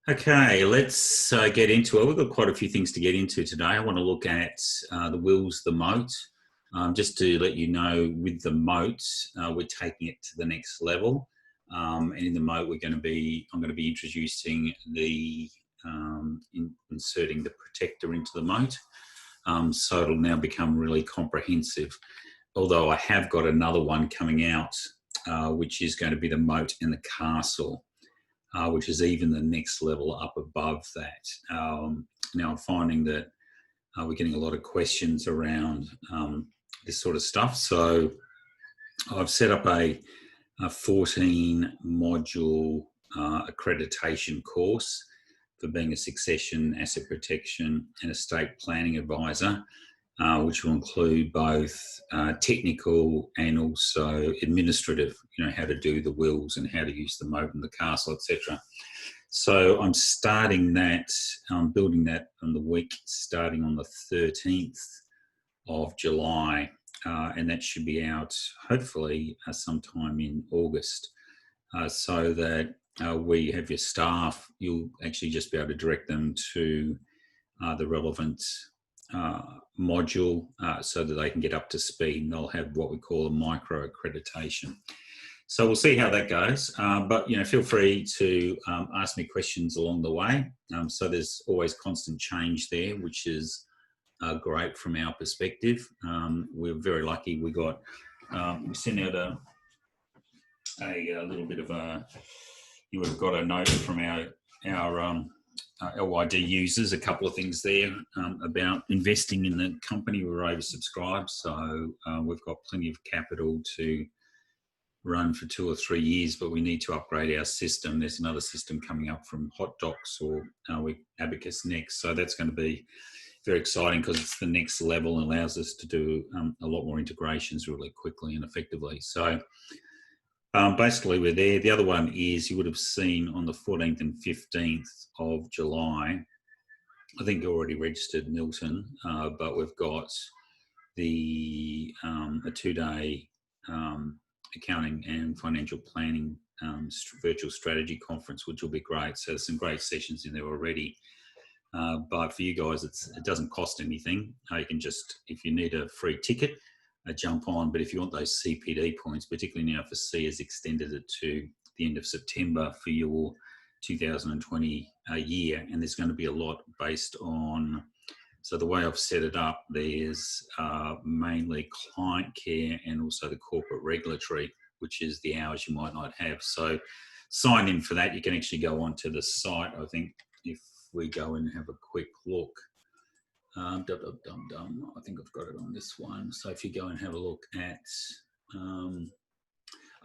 Okay, let's get into it. We've got quite a few things to get into today. I want to look at the wills, the moat. Just to let you know, with the moat, we're taking it to the next level. And in the moat, I'm going to be introducing the inserting the protector into the moat. So it'll now become really comprehensive. Although I have got another one coming out, which is going to be the moat and the castle. Which is even the next level up above that. Now I'm finding that we're getting a lot of questions around this sort of stuff. So I've set up a 14 module accreditation course for being a succession, asset protection and estate planning advisor, which will include both technical and also administrative, how to do the wills and how to use the moat and the castle, etc. So I'm starting that, building that on the week starting on the 13th of July, and that should be out hopefully sometime in August, so that we have your staff, you'll actually just be able to direct them to the relevant module so that they can get up to speed, and they'll have what we call a micro accreditation. So we'll see how that goes, but feel free to ask me questions along the way. So there's always constant change there, which is great from our perspective. We're very lucky. We sent out a little bit of you would have got a note from our LYD users, a couple of things there about investing in the company. We're oversubscribed, so we've got plenty of capital to run for 2 or 3 years, but we need to upgrade our system. There's another system coming up from Hot Docs or with Abacus next, so that's going to be very exciting because it's the next level and allows us to do a lot more integrations really quickly and effectively. So basically we're there. The other one is, you would have seen on the 14th and 15th of July, I think you already registered Milton, but we've got a 2-day accounting and financial planning virtual strategy conference, which will be great. So there's some great sessions in there already. But for you guys, it doesn't cost anything. You can just, if you need a free ticket, jump on. But if you want those CPD points, particularly now for C has extended it to the end of September for your 2020 year, and there's going to be a lot based on, so the way I've set it up, there's mainly client care and also the corporate regulatory, which is the hours you might not have. So sign in for that. You can actually go onto the site. I think if we go and have a quick look, I think I've got it on this one. So if you go and have a look at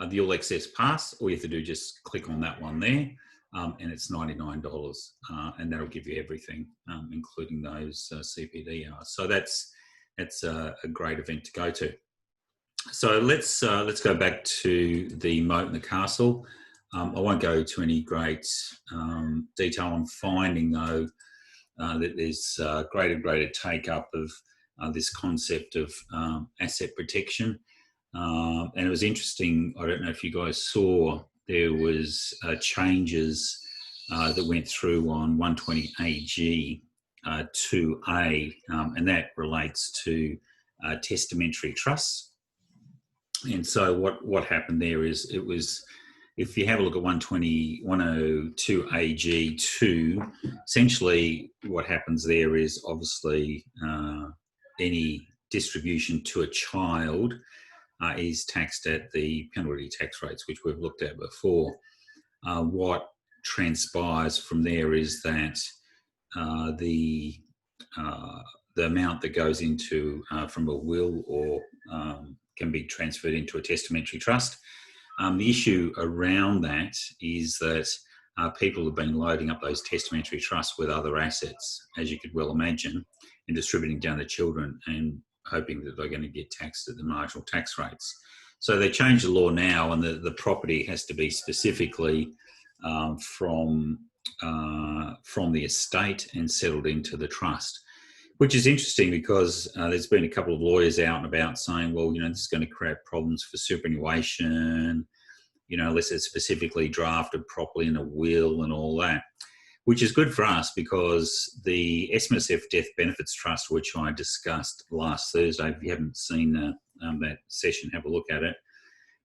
the All Access Pass, all you have to do, just click on that one there. And it's $99, and that'll give you everything, including those CPD hours. So that's a great event to go to. So let's go back to the moat and the castle. I won't go to any great detail. I'm finding though that there's greater take-up of this concept of asset protection, and it was interesting. I don't know if you guys saw. There was changes that went through on 120 AG 2A, and that relates to testamentary trusts. And so what happened there is, it was, if you have a look at 102 AG 2, essentially what happens there is, obviously any distribution to a child is taxed at the penalty tax rates, which we've looked at before. What transpires from there is that the amount that goes into from a will or can be transferred into a testamentary trust. The issue around that is that people have been loading up those testamentary trusts with other assets, as you could well imagine, and distributing down to children and hoping that they're going to get taxed at the marginal tax rates. So they changed the law now, and the property has to be specifically from the estate and settled into the trust, which is interesting because there's been a couple of lawyers out and about saying, well, this is going to create problems for superannuation, unless it's specifically drafted properly in a will and all that. which is good for us because the SMSF Death Benefits Trust, which I discussed last Thursday, if you haven't seen that session, have a look at it.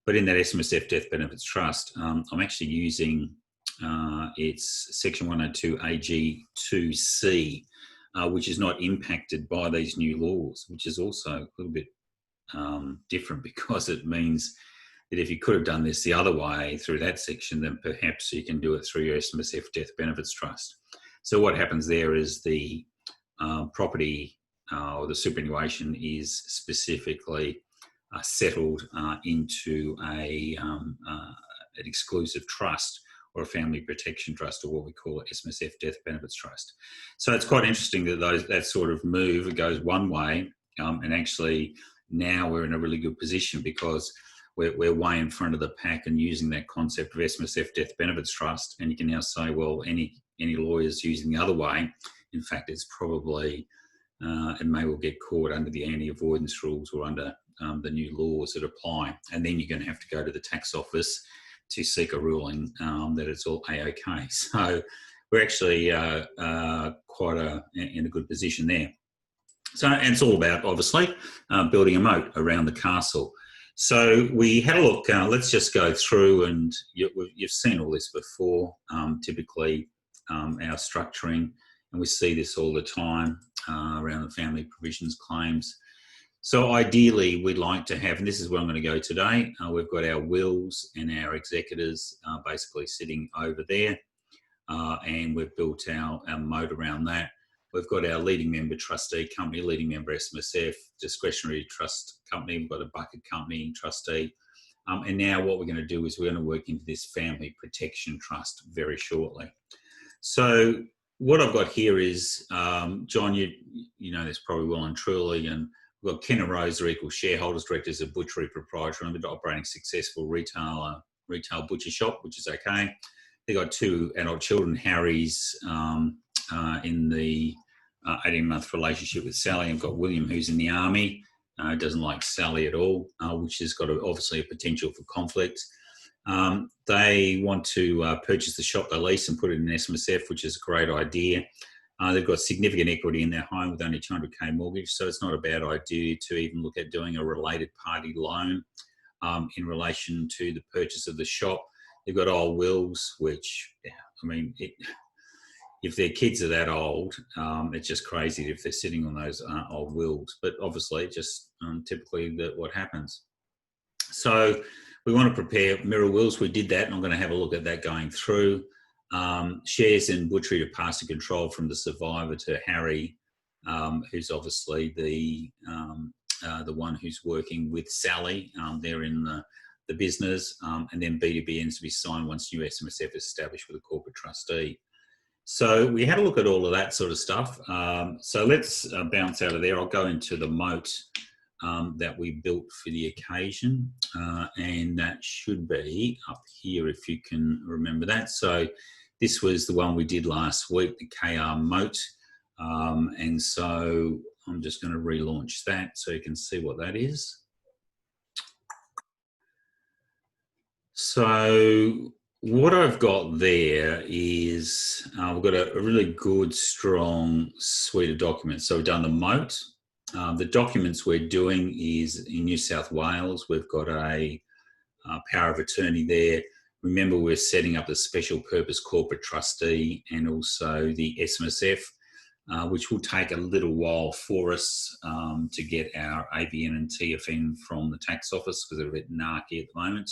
But in that SMSF Death Benefits Trust, I'm actually using its Section 102 AG2C, which is not impacted by these new laws, which is also a little bit different, because it means that if you could have done this the other way through that section, then perhaps you can do it through your SMSF Death Benefits Trust. So what happens there is the property or the superannuation is specifically settled into an exclusive trust, or a family protection trust, or what we call an SMSF Death Benefits Trust. So it's quite interesting that that sort of move, it goes one way, and actually now we're in a really good position because we're way in front of the pack and using that concept of SMSF Death Benefits Trust. And you can now say, well, any lawyers using the other way, in fact, it's probably, it may well get caught under the anti-avoidance rules or under the new laws that apply. And then you're going to have to go to the tax office to seek a ruling that it's all A-OK. So we're actually quite in a good position there. So, and it's all about, obviously, building a moat around the castle. So we had a look, let's just go through, and you've seen all this before, typically our structuring, and we see this all the time around the family provisions claims. So ideally, we'd like to have, and this is where I'm going to go today, we've got our wills and our executors basically sitting over there, and we've built our moat around that. We've got our leading member trustee company, leading member SMSF, discretionary trust company, we've got a bucket company trustee. And now what we're going to do is we're going to work into this family protection trust very shortly. So what I've got here is, John, you know this probably well and truly, and we've got Ken and Rose are equal shareholders, directors of Butchery Proprietary, and they're operating successful retail butcher shop, which is okay. They've got 2 adult children. Harry's in the 18-month relationship with Sally. I've got William, who's in the army, doesn't like Sally at all, which has got obviously a potential for conflict. They want to purchase the shop they lease and put it in SMSF, which is a great idea. They've got significant equity in their home with only 200k mortgage, so it's not a bad idea to even look at doing a related party loan in relation to the purchase of the shop. They've got old wills, which, I mean, if their kids are that old, it's just crazy if they're sitting on those old wills. But obviously, just typically what happens. So we want to prepare mirror wills. We did that, and I'm going to have a look at that going through. Shares in Butchery to pass to control from the survivor to Harry, who's obviously the one who's working with Sally. They're in the business, and then B2B ends to be signed once new SMSF is established with a corporate trustee. So we had a look at all of that sort of stuff. So let's bounce out of there. I'll go into the moat that we built for the occasion, and that should be up here if you can remember that. So this was the one we did last week, the KR moat, and so I'm just going to relaunch that so you can see what that is. So what I've got there is we've got a really good, strong suite of documents. So we've done the moat. The documents we're doing is in New South Wales. We've got a power of attorney there. Remember, we're setting up the special purpose corporate trustee and also the SMSF, which will take a little while for us to get our ABN and TFN from the tax office because they're a bit narky at the moment.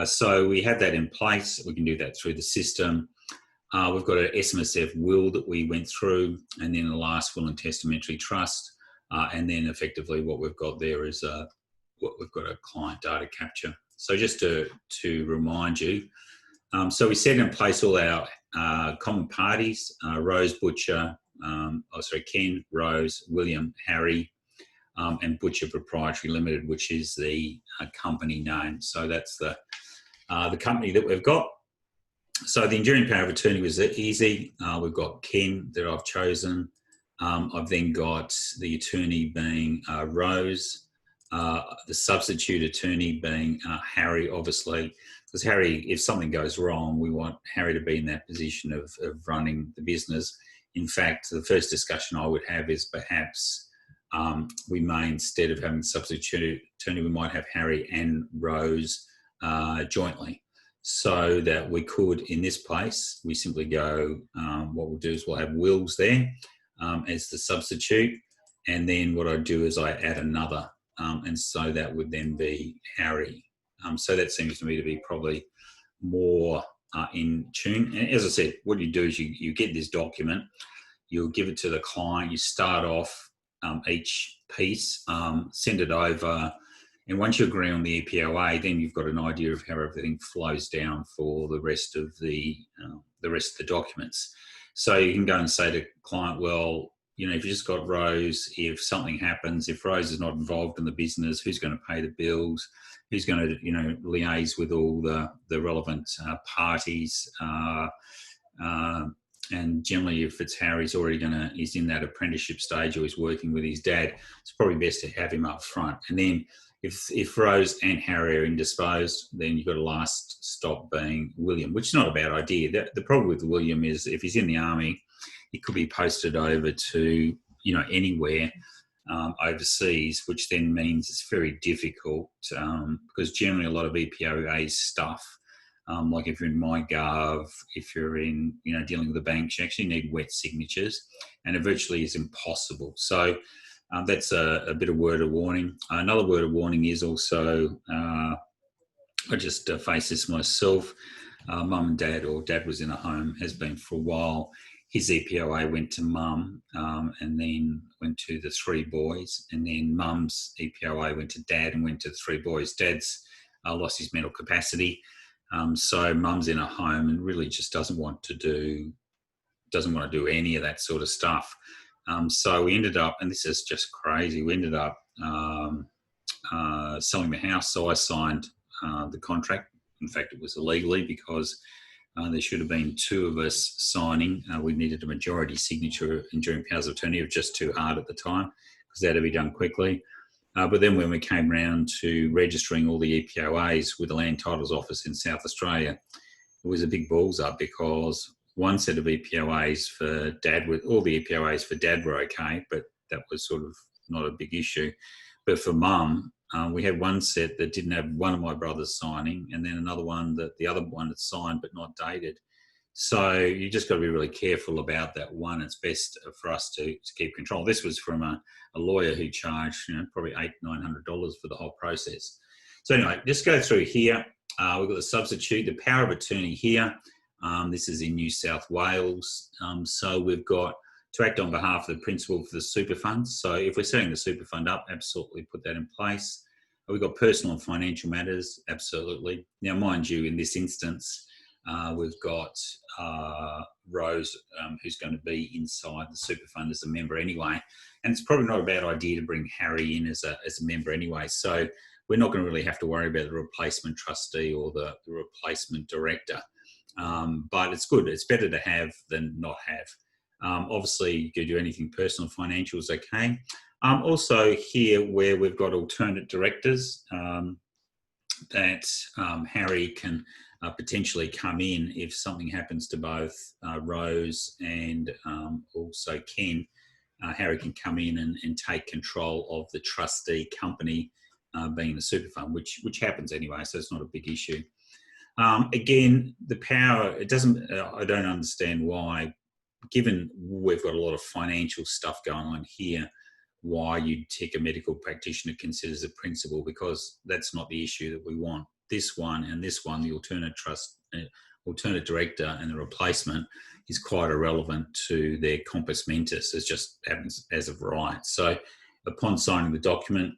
So we have that in place. We can do that through the system. We've got an SMSF will that we went through, and then the last will and testamentary trust. And then effectively what we've got there is what we've got a client data capture. So just to remind you, so we set in place all our common parties, Rose, Butcher, Ken, Rose, William, Harry, and Butcher Proprietary Limited, which is the company name. So that's the company that we've got. So the enduring power of attorney was easy. We've got Ken that I've chosen. I've then got the attorney being Rose, the substitute attorney being Harry, obviously. because Harry, if something goes wrong, we want Harry to be in that position of running the business. In fact, the first discussion I would have is perhaps we may, instead of having substitute attorney, we might have Harry and Rose jointly, so that we could, in this place, we simply go, what we'll do is we'll have Wills there as the substitute, and then what I do is I add another, and so that would then be Harry. So that seems to me to be probably more in tune. And as I said, what you do is you get this document, you'll give it to the client, you start off each piece, send it over, and once you agree on the EPOA, then you've got an idea of how everything flows down for the rest of the documents. So you can go and say to the client, well, you know, if you just got Rose, if something happens, if Rose is not involved in the business, who's going to pay the bills? Who's going to, you know, liaise with all the relevant parties? And generally, if it's Harry's he's in that apprenticeship stage or he's working with his dad, it's probably best to have him up front. And then if Rose and Harry are indisposed, then you've got a last stop being William, which is not a bad idea. The problem with William is if he's in the army, he could be posted over to, you know, anywhere overseas, which then means it's very difficult because generally a lot of EPOA stuff, like if you're in MyGov, if you're in, you know, dealing with the banks, you actually need wet signatures, and it virtually is impossible. So that's a bit of word of warning. Another word of warning is also, I just face this myself, mum and dad, or dad was in a home, has been for a while. His EPOA went to mum and then went to the three boys, and then mum's EPOA went to dad and went to the three boys. Dad's lost his mental capacity, so mum's in a home and really just doesn't want to do any of that sort of stuff. So we ended up, and this is just crazy, we ended up selling the house. So I signed the contract. In fact, it was illegally because there should have been two of us signing. We needed a majority signature, enduring powers of attorney. It was just too hard at the time because that had to be done quickly. But then when we came round to registering all the EPOAs with the Land Titles Office in South Australia, it was a big balls up because one set of EPOAs for dad, all the EPOAs for dad were okay, but that was sort of not a big issue. But for mum, we had one set that didn't have one of my brothers signing, and then another one that the other one had signed but not dated. So you just got to be really careful about that one. It's best for us to keep control. This was from a lawyer who charged, you know, probably $800-900 for the whole process. So anyway, just go through here. We've got the substitute, the power of attorney here. This is in New South Wales. So we've got to act on behalf of the principal for the super funds. So if we're setting the super fund up, absolutely put that in place. We've got personal and financial matters, absolutely. Now, mind you, in this instance, we've got Rose, who's going to be inside the super fund as a member anyway. And it's probably not a bad idea to bring Harry in as a member anyway. So we're not going to really have to worry about the replacement trustee or the replacement director. But it's good. It's better to have than not have. Obviously, you could do anything personal, financial is okay. Also here where we've got alternate directors that Harry can potentially come in if something happens to both Rose and also Ken. Harry can come in and take control of the trustee company being the super fund, which happens anyway, so it's not a big issue. Again, the power, it doesn't, I don't understand why, given we've got a lot of financial stuff going on here, why you'd tick a medical practitioner considers a principal, because that's not the issue that we want. This one and this one, the alternate director and the replacement, is quite irrelevant to their compos mentis. It just happens as of right. So upon signing the document,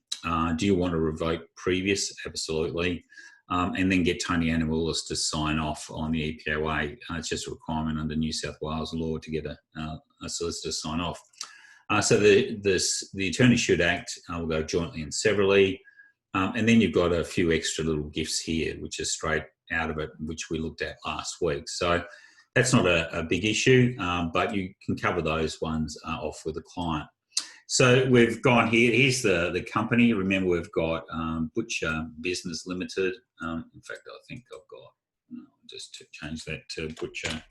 do you want to revoke previous? Absolutely. And then get Tony Anamoulis to sign off on the EPOA. It's just a requirement under New South Wales law to get a solicitor sign off. So the attorney should act. We'll go jointly and severally. And then you've got a few extra little gifts here, which is straight out of it, which we looked at last week. So that's not a big issue, but you can cover those ones off with the client. So we've gone here. Here's the company. Remember, we've got Butcher Business Limited. In fact, I think I've got, just to change that to Butcher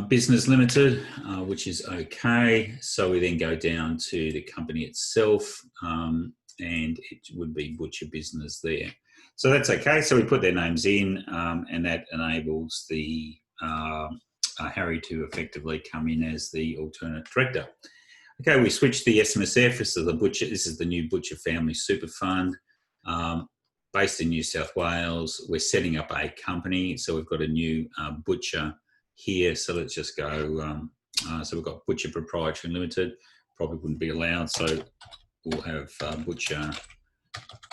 Business Limited, which is okay. So we then go down to the company itself, and it would be Butcher Business there. So that's okay. So we put their names in, and that enables the Harry to effectively come in as the alternate director. Okay, we switched the SMSF. This is the new Abbott-Family Super Fund, based in New South Wales. We're setting up a company, so we've got a new Butcher here. So let's just go. So we've got Butcher Proprietary Limited. Probably wouldn't be allowed, so we'll have Butcher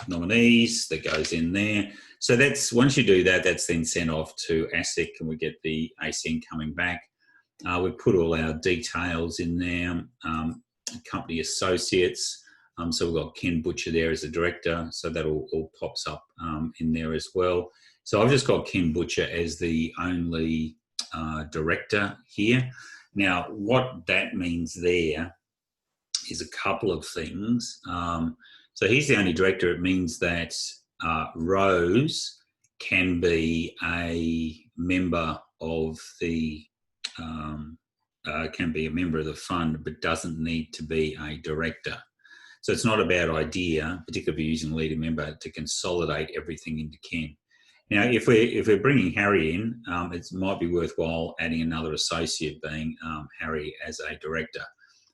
nominees that goes in there. So that's, once you do that, that's then sent off to ASIC, and we get the ACN coming back. We put all our details in there, company associates. So we've got Ken Butcher there as a director, so that all pops up in there as well. So I've just got Ken Butcher as the only director here. Now, what that means there is a couple of things. So he's the only director. It means that Rose can be a member of the fund, but doesn't need to be a director. So it's not a bad idea, particularly if you're using leader member, to consolidate everything into Ken. Now, if we're bringing Harry in, it might be worthwhile adding another associate, being Harry as a director.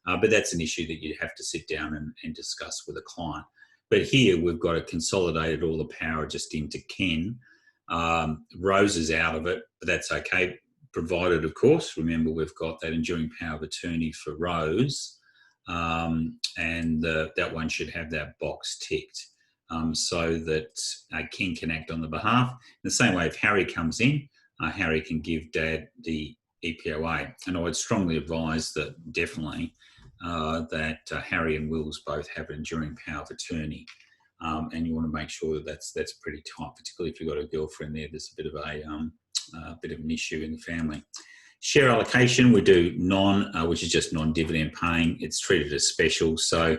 But that's an issue that you'd have to sit down and discuss with a client. But here we've got it consolidated, all the power just into Ken. Rose is out of it, but that's okay, provided, of course, remember, we've got that enduring power of attorney for Rose, and that one should have that box ticked, so that Ken can act on the behalf. In the same way, if Harry comes in, Harry can give Dad the EPOA. And I would strongly advise that, definitely, that Harry and Wills both have an enduring power of attorney. And you want to make sure that that's pretty tight, particularly if you've got a girlfriend there. There's a bit of an issue in the family. Share allocation, we do which is just non-dividend paying. It's treated as special. So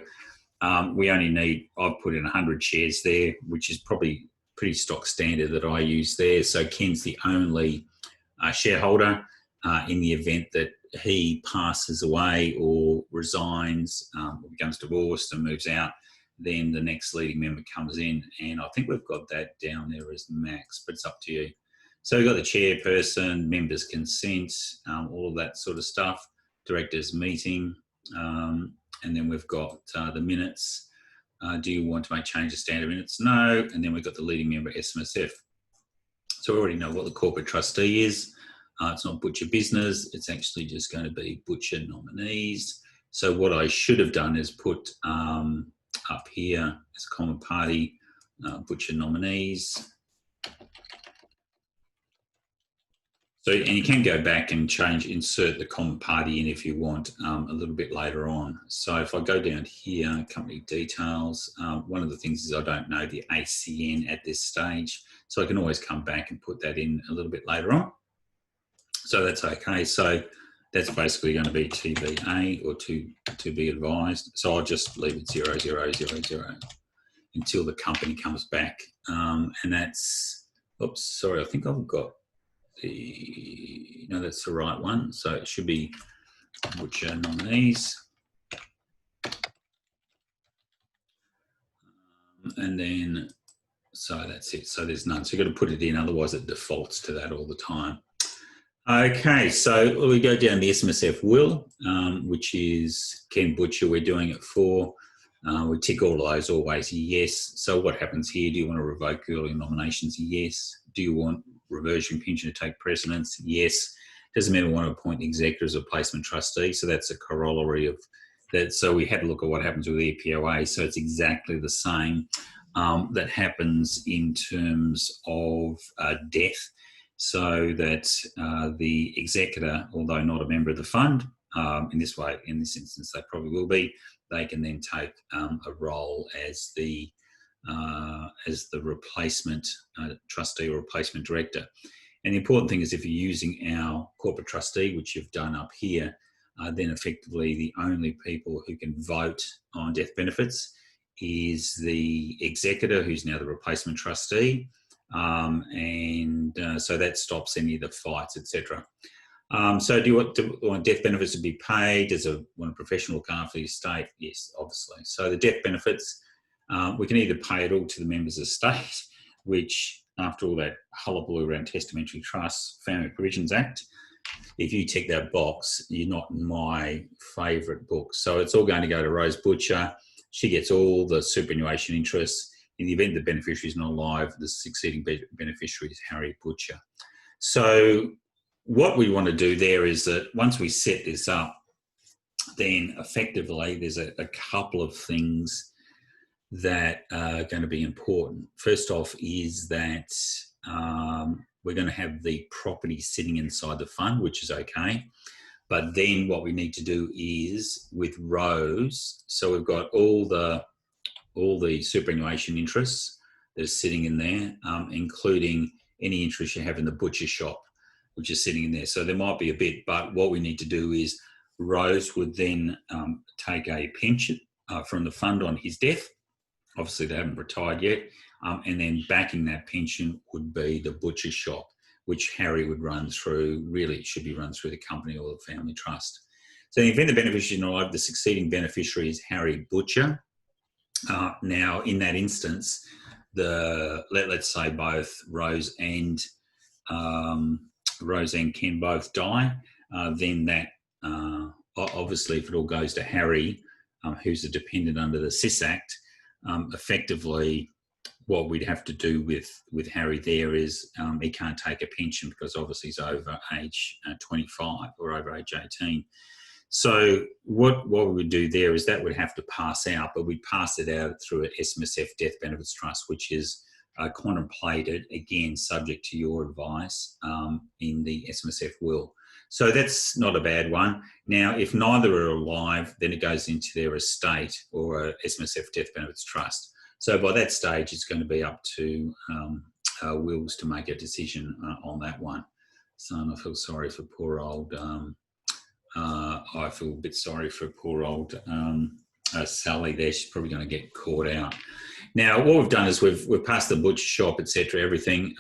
we only need, I've put in 100 shares there, which is probably pretty stock standard that I use there. So Ken's the only shareholder. In the event that he passes away or resigns, or becomes divorced and moves out, then the next leading member comes in. And I think we've got that down there as max, but it's up to you. So we've got the chairperson, members' consent, all of that sort of stuff, directors' meeting, and then we've got the minutes. Do you want to make change to standard minutes? No. And then we've got the leading member, SMSF. So we already know what the corporate trustee is. It's not Butcher Business. It's actually just going to be Butcher Nominees. So what I should have done is put up here as a common party, Butcher Nominees. So, and you can go back and insert the common party in if you want a little bit later on. So if I go down here, company details, one of the things is I don't know the ACN at this stage. So I can always come back and put that in a little bit later on. So that's okay. So that's basically going to be TBA, or to be advised. So I'll just leave it 0000 until the company comes back. And that's, oops, sorry, I think I've got no, that's the right one. So it should be Butcher Nominees. And then, so that's it. So there's none. So you've got to put it in, otherwise it defaults to that all the time. Okay, so we go down the SMSF will, which is Ken Butcher. We're doing it for. We tick all of those always yes. So what happens here? Do you want to revoke early nominations? Yes. Do you want reversion pension to take precedence? Yes. Doesn't mean we want to appoint the executor as a placement trustee. So that's a corollary of that. So we had to look at what happens with the EPOA. So it's exactly the same that happens in terms of death. So that the executor, although not a member of the fund, in this instance, they probably will be, they can then take a role as the replacement trustee or replacement director. And the important thing is, if you're using our corporate trustee, which you've done up here, then effectively the only people who can vote on death benefits is the executor, who's now the replacement trustee, so that stops any of the fights, etc. So do you want death benefits to be paid? Does it want a professional look after the estate? Yes, obviously. So the death benefits, we can either pay it all to the members of the estate, which after all that hullabaloo around Testamentary Trusts, Family Provisions Act, if you tick that box, you're not in my favourite book. So it's all going to go to Rose Butcher. She gets all the superannuation interests. In the event the beneficiary is not alive, the succeeding beneficiary is Harry Butcher. So what we want to do there is that once we set this up, then effectively there's a couple of things that are going to be important. First off is that we're going to have the property sitting inside the fund, which is okay. But then what we need to do is with Rose, so we've got all the superannuation interests that are sitting in there, including any interest you have in the butcher shop, which is sitting in there. So there might be a bit, but what we need to do is Rose would then take a pension from the fund on his death. Obviously, they haven't retired yet. And then backing that pension would be the butcher shop, which Harry would run through. Really, it should be run through the company or the family trust. So in the event the beneficiary is not alive, the succeeding beneficiary is Harry Butcher. Now, in that instance, let's say both Rose and Ken both die, then that obviously, if it all goes to Harry, who's a dependent under the SIS Act, effectively what we'd have to do with Harry there is he can't take a pension because obviously he's over age 25 or over age 18. So what we would do there is that would have to pass out, but we'd pass it out through an SMSF Death Benefits Trust, which is contemplated, again, subject to your advice, in the SMSF will. So that's not a bad one. Now, if neither are alive, then it goes into their estate or a SMSF Death Benefits Trust. So by that stage, it's going to be up to wills to make a decision on that one. So I feel sorry for poor old... I feel a bit sorry for poor old Sally there. She's probably going to get caught out. Now, what we've done is we've passed the butcher shop, etc., everything,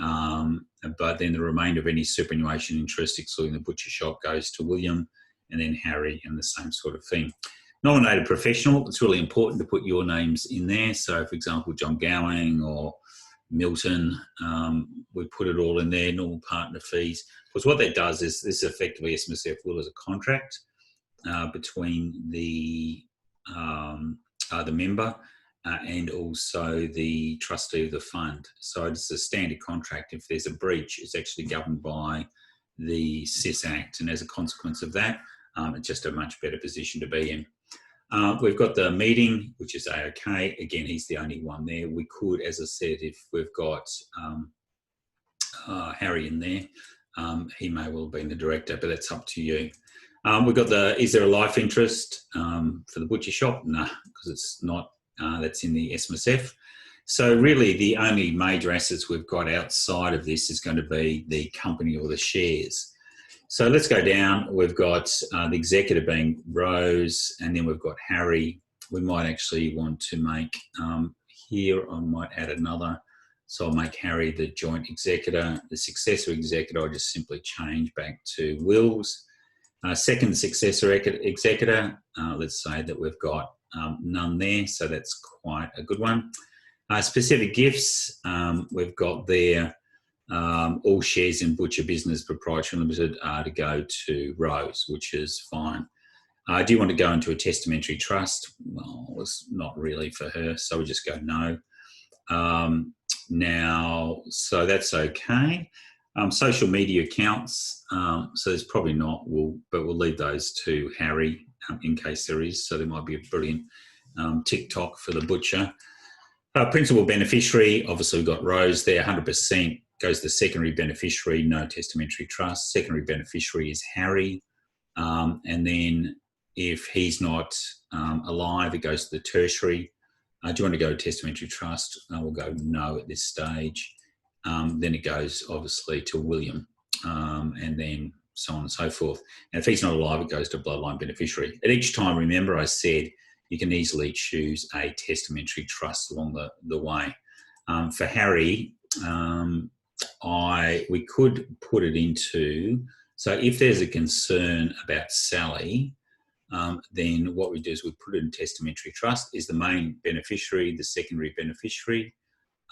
but then the remainder of any superannuation interest, excluding the butcher shop, goes to William and then Harry and the same sort of thing. Nominated professional, it's really important to put your names in there. So, for example, John Gowing or Milton, we put it all in there, normal partner fees. Because what that does is this effectively SMSF will as a contract between the member and also the trustee of the fund. So it's a standard contract. If there's a breach, it's actually governed by the SIS Act, and as a consequence of that, it's just a much better position to be in. We've got the meeting, which is A-OK. Again, he's the only one there. We could, as I said, if we've got Harry in there, he may well be the director, but that's up to you. We've got is there a life interest for the butcher shop? No, because it's not. That's in the SMSF. So really the only major assets we've got outside of this is going to be the company or the shares. So let's go down. We've got the executor being Rose, and then we've got Harry. We might actually want to make, here I might add another. So I'll make Harry the joint executor. The successor executor, I'll just simply change back to wills. Second successor executor, let's say that we've got none there, so that's quite a good one. Specific gifts, we've got there all shares in Butcher Business Proprietary Limited are to go to Rose, which is fine. Do you want to go into a testamentary trust? Well, it's not really for her, so we just go no. Now, so that's okay. Social media accounts, so there's probably not, but we'll leave those to Harry in case there is. So there might be a brilliant TikTok for the butcher. Principal beneficiary, obviously we've got Rose there, 100% goes to secondary beneficiary, no testamentary trust. Secondary beneficiary is Harry. And then if he's not alive, it goes to the tertiary. Do you want to go to testamentary trust? We'll go no at this stage. Then it goes obviously to William, and then so on and so forth. And if he's not alive, it goes to bloodline beneficiary. At each time, remember I said you can easily choose a testamentary trust along the way. For Harry, we could put it into, so if there's a concern about Sally, then what we do is we put it in testamentary trust. Is the main beneficiary the secondary beneficiary?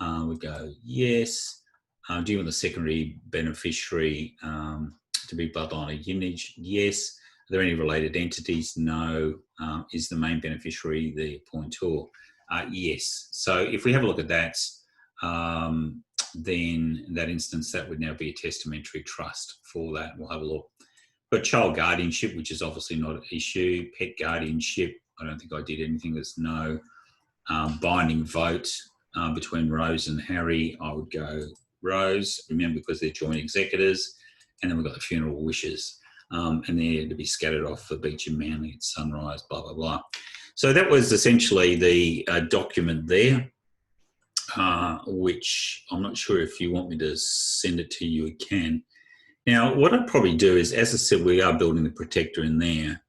We go, yes. Do you want the secondary beneficiary to be bloodline or lineage? Yes. Are there any related entities? No. Is the main beneficiary the appointor? Yes. So if we have a look at that, then in that instance, that would now be a testamentary trust for that. We'll have a look. But child guardianship, which is obviously not an issue. Pet guardianship, I don't think I did anything. There's no binding vote between Rose and Harry. I would go Rose, remember, because they're joint executors. And then we've got the funeral wishes. And they're to be scattered off the beach in Manly at sunrise, blah, blah, blah. So that was essentially the document there, which I'm not sure if you want me to send it to you, you can. Now, what I'd probably do is, as I said, we are building the protector in there.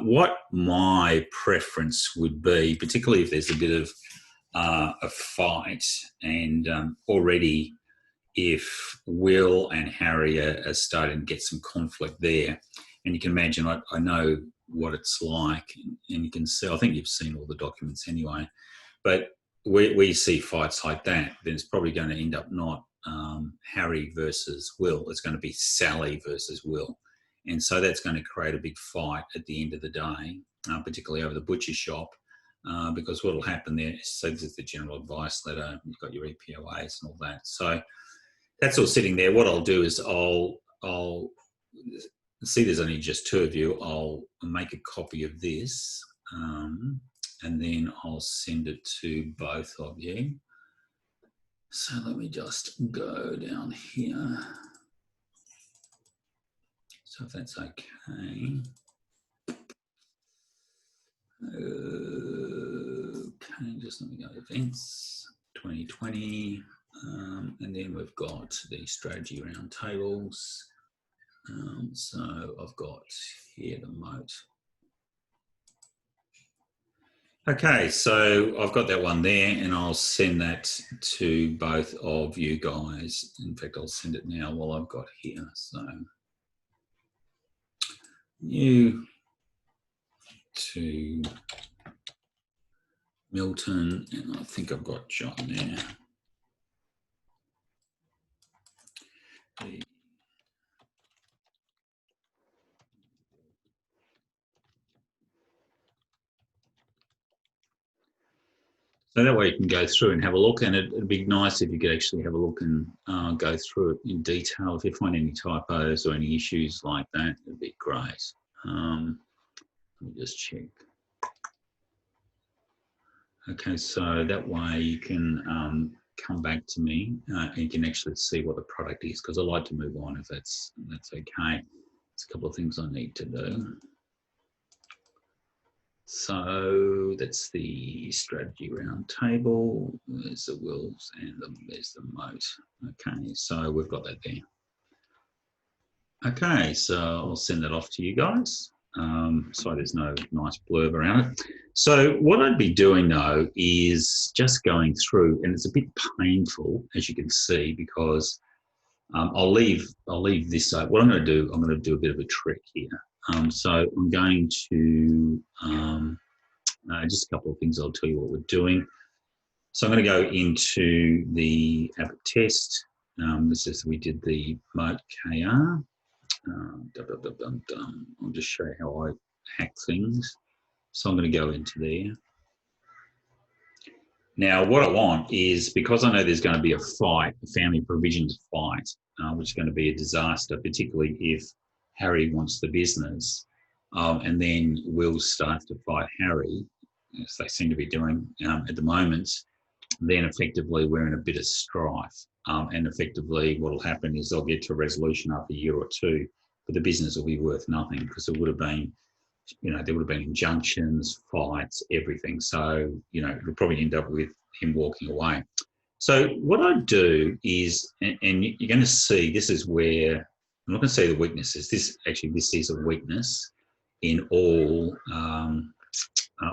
What my preference would be, particularly if there's a bit of a fight, and already if Will and Harry are starting to get some conflict there, and you can imagine, I know what it's like, and you can see, I think you've seen all the documents anyway, but we see fights like that, then it's probably going to end up not Harry versus Will. It's going to be Sally versus Will. And so that's going to create a big fight at the end of the day, particularly over the butcher shop, because what will happen there, so this is the general advice letter, you've got your EPOAs and all that. So that's all sitting there. What I'll do is I'll see there's only just two of you. I'll make a copy of this and then I'll send it to both of you. So let me just go down here. So if that's okay. Okay, just let me go to events, 2020. And then we've got the strategy roundtables. So I've got here the Moat. Okay, so I've got that one there and I'll send that to both of you guys. In fact, I'll send it now while I've got here. So you to Milton, and I think I've got John there. So that way you can go through and have a look, and it'd be nice if you could actually have a look and go through it in detail. If you find any typos or any issues like that, it'd be great. Let me just check. Okay, so that way you can come back to me and you can actually see what the product is, because I like to move on if that's okay. There's a couple of things I need to do. So that's the strategy round table. There's the wills and there's the Moat. Okay, so we've got that there. Okay, so I'll send that off to you guys. So there's no nice blurb around it. So what I'd be doing though is just going through, and it's a bit painful, as you can see, because I'll leave this. What I'm going to do, I'm going to do a bit of a trick here. So I'm going to, just a couple of things, I'll tell you what we're doing. So I'm going to go into the Abbott test. This is, we did the Moat KR. I'll just show you how I hack things. So I'm going to go into there. Now, what I want is, because I know there's going to be a fight, a family provisions fight, which is going to be a disaster, particularly if Harry wants the business, and then Will starts to fight Harry, as they seem to be doing at the moment, then effectively we're in a bit of strife. And effectively what will happen is they'll get to a resolution after a year or two, but the business will be worth nothing, because it would have been, there would have been injunctions, fights, everything. So, it'll probably end up with him walking away. So what I do is, and you're going to see, this is where I'm not going to say the weaknesses. This is a weakness in all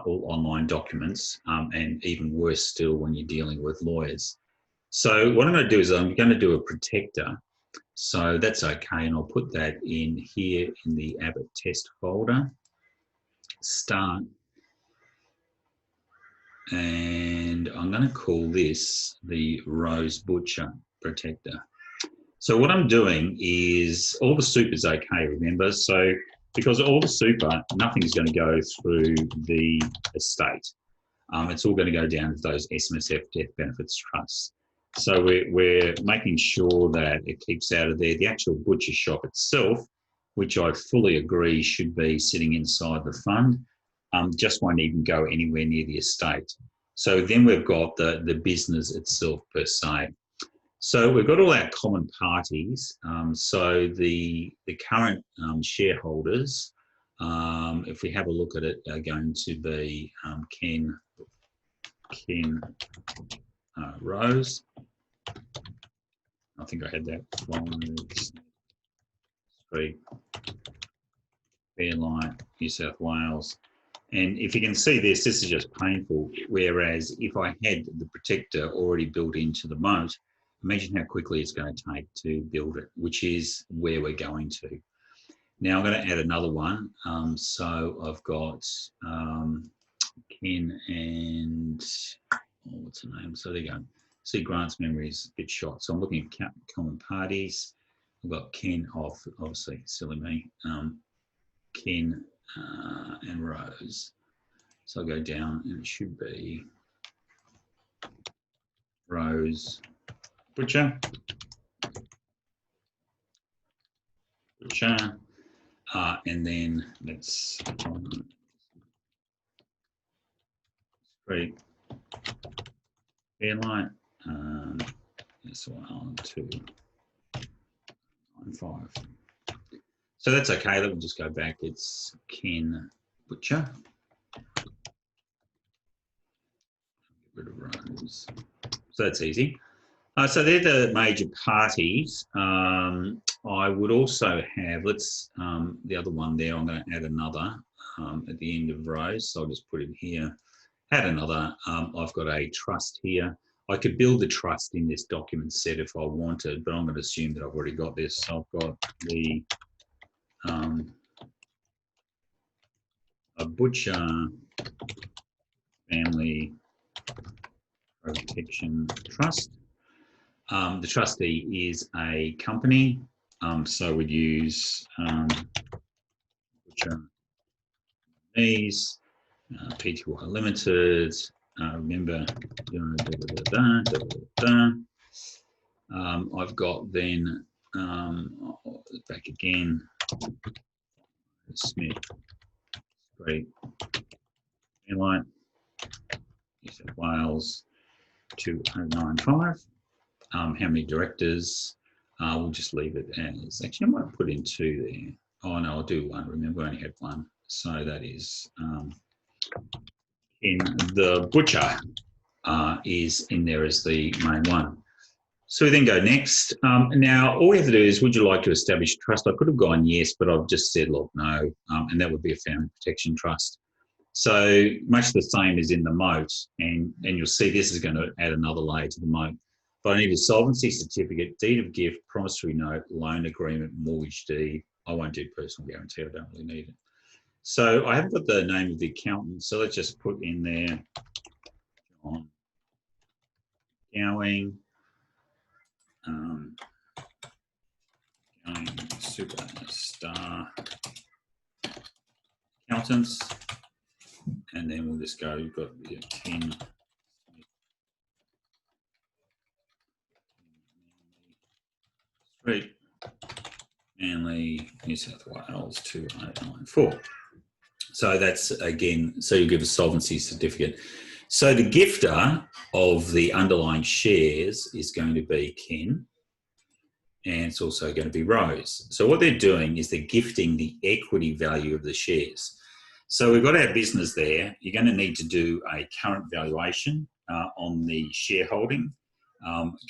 online documents, and even worse still when you're dealing with lawyers. So what I'm going to do is I'm going to do a protector. So that's okay, and I'll put that in here in the Abbott test folder. Start. And I'm going to call this the Rose Butcher protector. So what I'm doing is all the super is okay, remember? So because all the super, nothing's going to go through the estate. It's all going to go down to those SMSF death benefits trusts. So we're making sure that it keeps out of there. The actual butcher shop itself, which I fully agree should be sitting inside the fund, just won't even go anywhere near the estate. So then we've got the business itself per se. So we've got all our common parties. So the current shareholders, if we have a look at it, are going to be Ken Rose. I think I had that from Street, Fairlight, New South Wales. And if you can see this is just painful. Whereas if I had the protector already built into the Moat, imagine how quickly it's going to take to build it, which is where we're going to. Now I'm going to add another one. So I've got Ken and, what's the name? So there you go. See, Grant's memory is a bit shot. So I'm looking at common parties. I've got Ken off, obviously, silly me. Ken and Rose. So I'll go down and it should be Rose Butcher. And then let's Street Fairlight. This one 295. So that's okay. Let me just go back. It's Ken Butcher. Get rid of Rose. So that's easy. So they're the major parties. I would also have, the other one there, I'm going to add another at the end of Rose. So I'll just put it here. Add another. I've got a trust here. I could build a trust in this document set if I wanted, but I'm going to assume that I've already got this. So I've got the Abbott-Family Protection Trust. The trustee is a company, so we'd use these PTY Limited. Remember, I've got then back again. Smith Street, Fairlight, New South Wales 2095. How many directors? We'll just leave it as, actually I might put in 2 there. Oh no, I'll do 1. Remember, I only had 1. So that is in the Butcher is in there as the main one. So we then go next. Now, all we have to do is, would you like to establish trust? I could have gone yes, but I've just said, look, no, and that would be a family protection trust. So much the same as in the Moat, and you'll see this is going to add another layer to the Moat. But I need a solvency certificate, deed of gift, promissory note, loan agreement, mortgage deed. I won't do personal guarantee, I don't really need it. So I haven't got the name of the accountant, so let's just put in there John Gowing, Superstar Accountants, and then we'll just go, we've got 10 Street, Manly, New South Wales 2894. So that's again, so you give a solvency certificate. So the gifter of the underlying shares is going to be Ken, and it's also going to be Rose. So what they're doing is they're gifting the equity value of the shares. So we've got our business there. You're going to need to do a current valuation on the shareholding.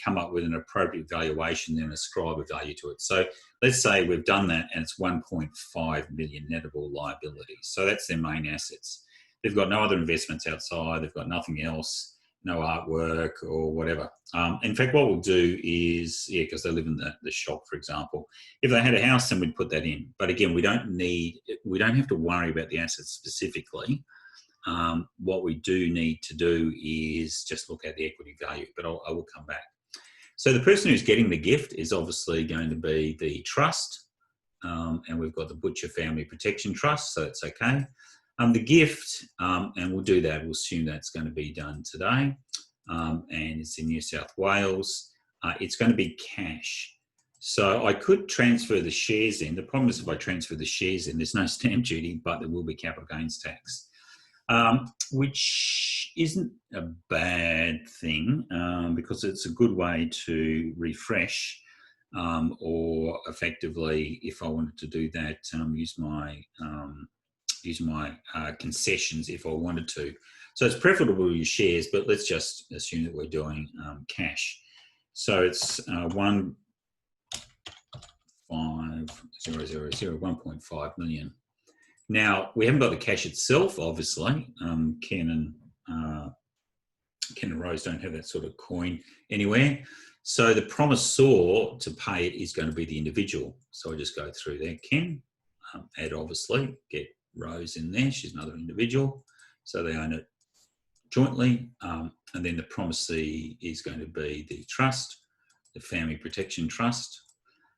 come up with an appropriate valuation, then ascribe a value to it. So let's say we've done that and it's 1.5 million nettable liabilities. So that's their main assets. They've got no other investments outside. They've got nothing else, no artwork or whatever. In fact, what we'll do is, because they live in the shop, for example, if they had a house, then we'd put that in. But again, we don't have to worry about the assets specifically. What we do need to do is just look at the equity value, but I will come back. So the person who's getting the gift is obviously going to be the trust, and we've got the Butcher Family Protection Trust, so it's okay. The gift, and we'll do that, we'll assume that's going to be done today, and it's in New South Wales. It's going to be cash. So I could transfer the shares in. The problem is if I transfer the shares in, there's no stamp duty, but there will be capital gains tax. Which isn't a bad thing because it's a good way to refresh or effectively, if I wanted to do that, use my concessions if I wanted to. So it's preferable to use shares, but let's just assume that we're doing cash. So it's 1.5 million. Now, we haven't got the cash itself, obviously. Ken and Rose don't have that sort of coin anywhere. So the promisor to pay it is going to be the individual. So I just go through there. Ken, add obviously, get Rose in there. She's another individual. So they own it jointly. And then the promisee is going to be the trust, the Family Protection Trust.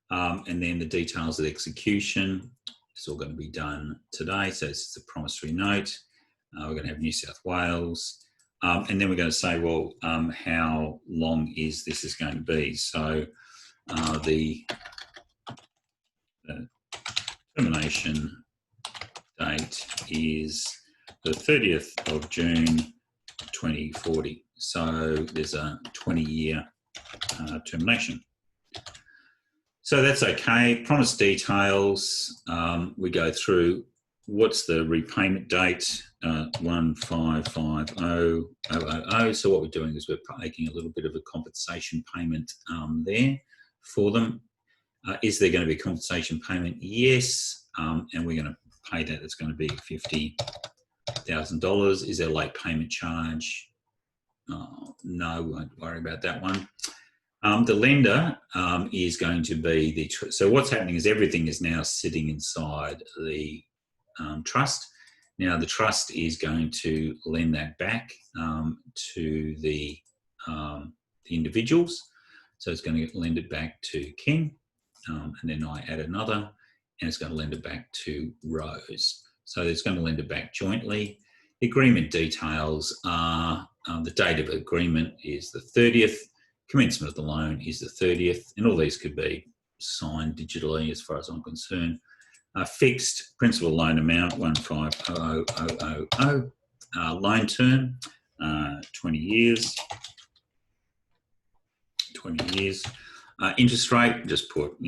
And then the details of the execution. It's all going to be done today. So it's a promissory note. We're going to have New South Wales. And then we're going to say, well, how long is this is going to be? So the termination date is the 30th of June 2040. So there's a 20-year termination. So that's okay. Promise details. We go through what's the repayment date, 1550000. So what we're doing is we're making a little bit of a compensation payment there for them. Is there going to be a compensation payment? Yes. And we're going to pay that. It's going to be $50,000. Is there a late payment charge? No, we won't worry about that one. The lender is going to be so what's happening is everything is now sitting inside the trust. Now the trust is going to lend that back to the individuals. So it's going to lend it back to Ken, and then I add another, and it's going to lend it back to Rose. So it's going to lend it back jointly. The agreement details are the date of agreement is the 30th. Commencement of the loan is the 30th, and all these could be signed digitally as far as I'm concerned. Fixed principal loan amount, 150,000. Loan term, 20 years. 20 years. Interest rate, just put,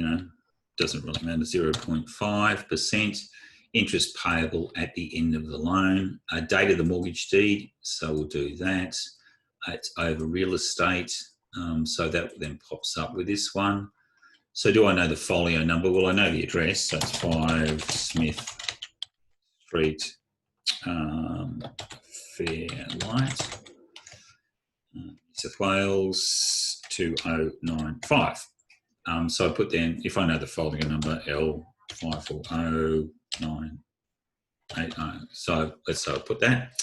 doesn't really matter, 0.5%. Interest payable at the end of the loan. Date of the mortgage deed, so we'll do that. It's over real estate. So that then pops up with this one. So do I know the folio number? Well, I know the address. So it's 5 Smith Street, Fairlight, New South Wales, 2095. So I put then, if I know the folio number, L540980. So let's say I put that.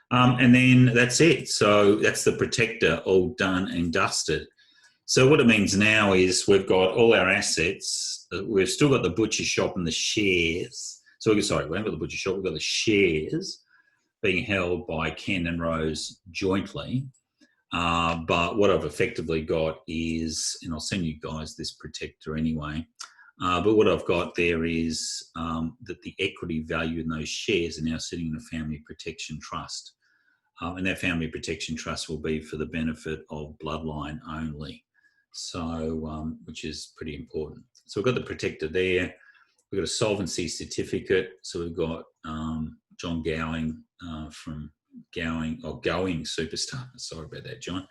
And then that's it. So that's the protector all done and dusted. So what it means now is we've got all our assets. We've still got the butcher shop and the shares. So we haven't got the butcher shop. We've got the shares being held by Ken and Rose jointly. But what I've effectively got is, and I'll send you guys this protector anyway. But what I've got there is that the equity value in those shares are now sitting in a family protection trust. And that family protection trust will be for the benefit of bloodline only. So, which is pretty important. So we've got the protector there. We've got a solvency certificate. So we've got John Gowing from going superstar. Sorry about that, John.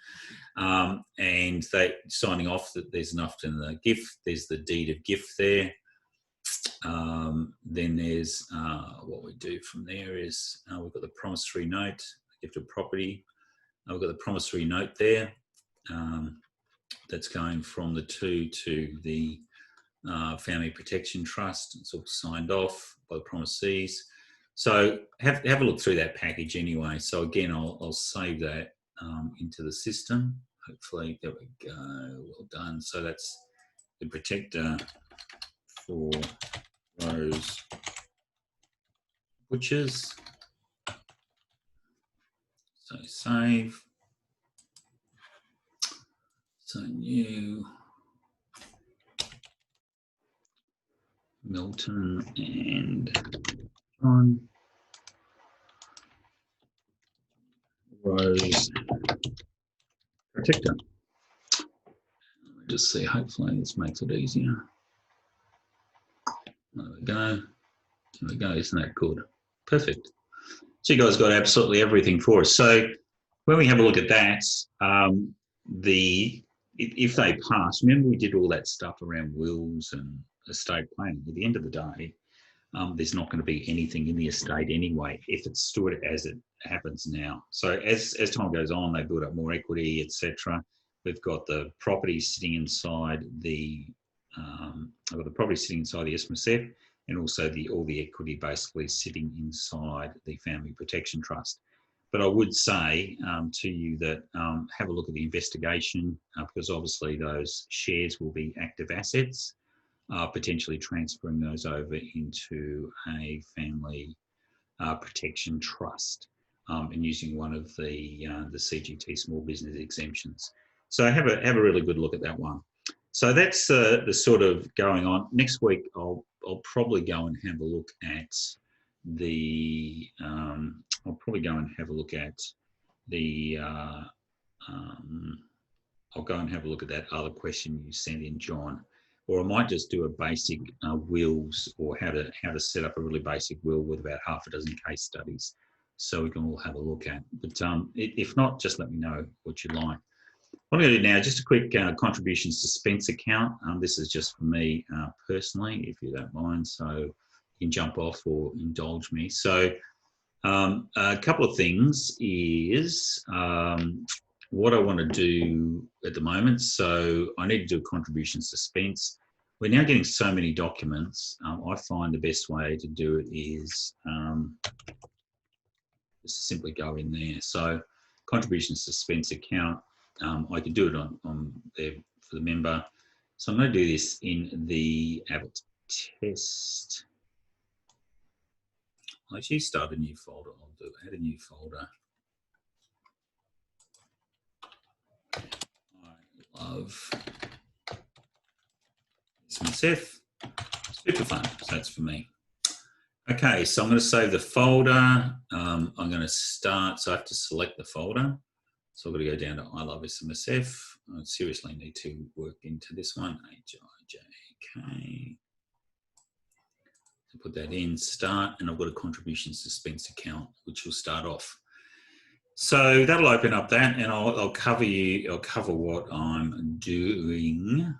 And they signing off that there's enough in the gift. There's the deed of gift there. Then there's what we do from there is we've got the promissory note, gift of property. We've got the promissory note there. That's going from the two to the Family Protection Trust. It's all signed off by the promisees. So have a look through that package anyway. So again, I'll save that into the system. Hopefully, there we go. Well done. So that's the protector for Rose Butchers. So save. So new. Milton and John. Rose Protector. Just see, hopefully this makes it easier. There we go. There we go, isn't that good? Perfect. So you guys got absolutely everything for us. So when we have a look at that, if they pass, remember we did all that stuff around wills and estate planning. At the end of the day, there's not going to be anything in the estate anyway if it's stood as it happens now. So as time goes on, they build up more equity, etc. We've got the property sitting inside the I've got the property sitting inside the SMSF, and also all the equity basically sitting inside the Family Protection Trust. But I would say to you that have a look at the investigation because obviously those shares will be active assets. Potentially transferring those over into a family protection trust and using one of the CGT small business exemptions. So have a really good look at that one. So that's the sort of going on. Next week I'll probably go and have a look at the. I'll probably go and have a look at the. I'll go and have a look at that other question you sent in, John. Or I might just do a basic wills or how to set up a really basic will with about half a dozen case studies, so we can all have a look at. But if not, just let me know what you like. What I'm going to do now, just a quick contribution suspense account. This is just for me personally, if you don't mind, so you can jump off or indulge me. So a couple of things is what I want to do at the moment. So I need to do a contribution suspense. We're now getting so many documents. I find the best way to do it is just simply go in there. So contribution suspense account. I can do it on there for the member. So I'm going to do this in the Abbott test. I'll actually start a new folder. I'll add a new folder. I love SMSF. Super fun. So that's for me. Okay, so I'm going to save the folder. I'm going to start. So I have to select the folder. So I've got to go down to I love SMSF. I seriously need to work into this one. HIJK. So put that in, start, and I've got a contribution suspense account, which will start off. So that'll open up that, and I'll cover you. I'll cover what I'm doing.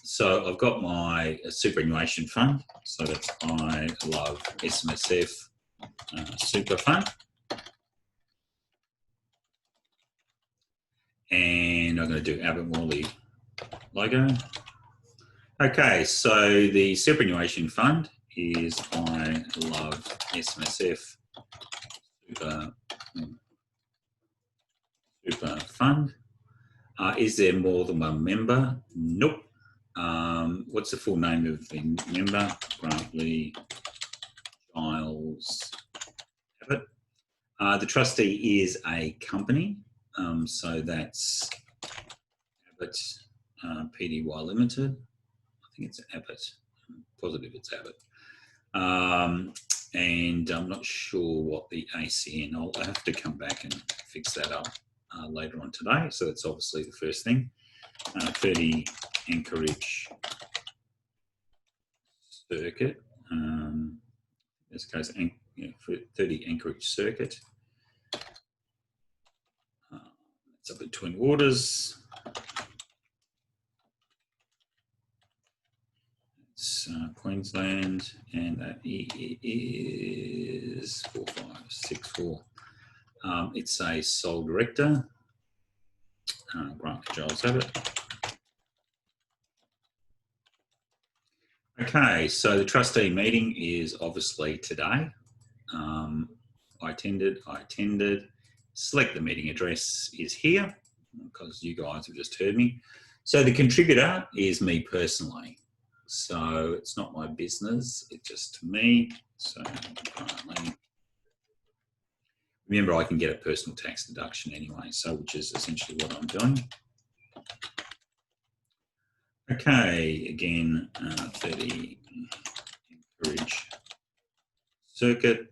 So I've got my superannuation fund. So that's I love SMSF super fund. And I'm going to do Abbott-Family logo. Okay, so the superannuation fund is I love SMSF super fund. Is there more than one member? Nope. What's the full name of the member? Grantley Giles Abbott. The trustee is a company. So that's Abbott Pty Limited. I think it's Abbott. I'm positive it's Abbott. And I'm not sure what the ACN. I'll have to come back and fix that up later on today. So that's obviously the first thing. 30 Anchorage Circuit. This goes 30 Anchorage Circuit. So between waters. It's Queensland, and that is 4564. It's a sole director. Grant Giles Abbott. Okay, so the trustee meeting is obviously today. I attended. Select the meeting address is here because you guys have just heard me. So the contributor is me personally. So it's not my business, it's just me. So remember, I can get a personal tax deduction anyway, so which is essentially what I'm doing. Okay, again, 30 encourage circuit.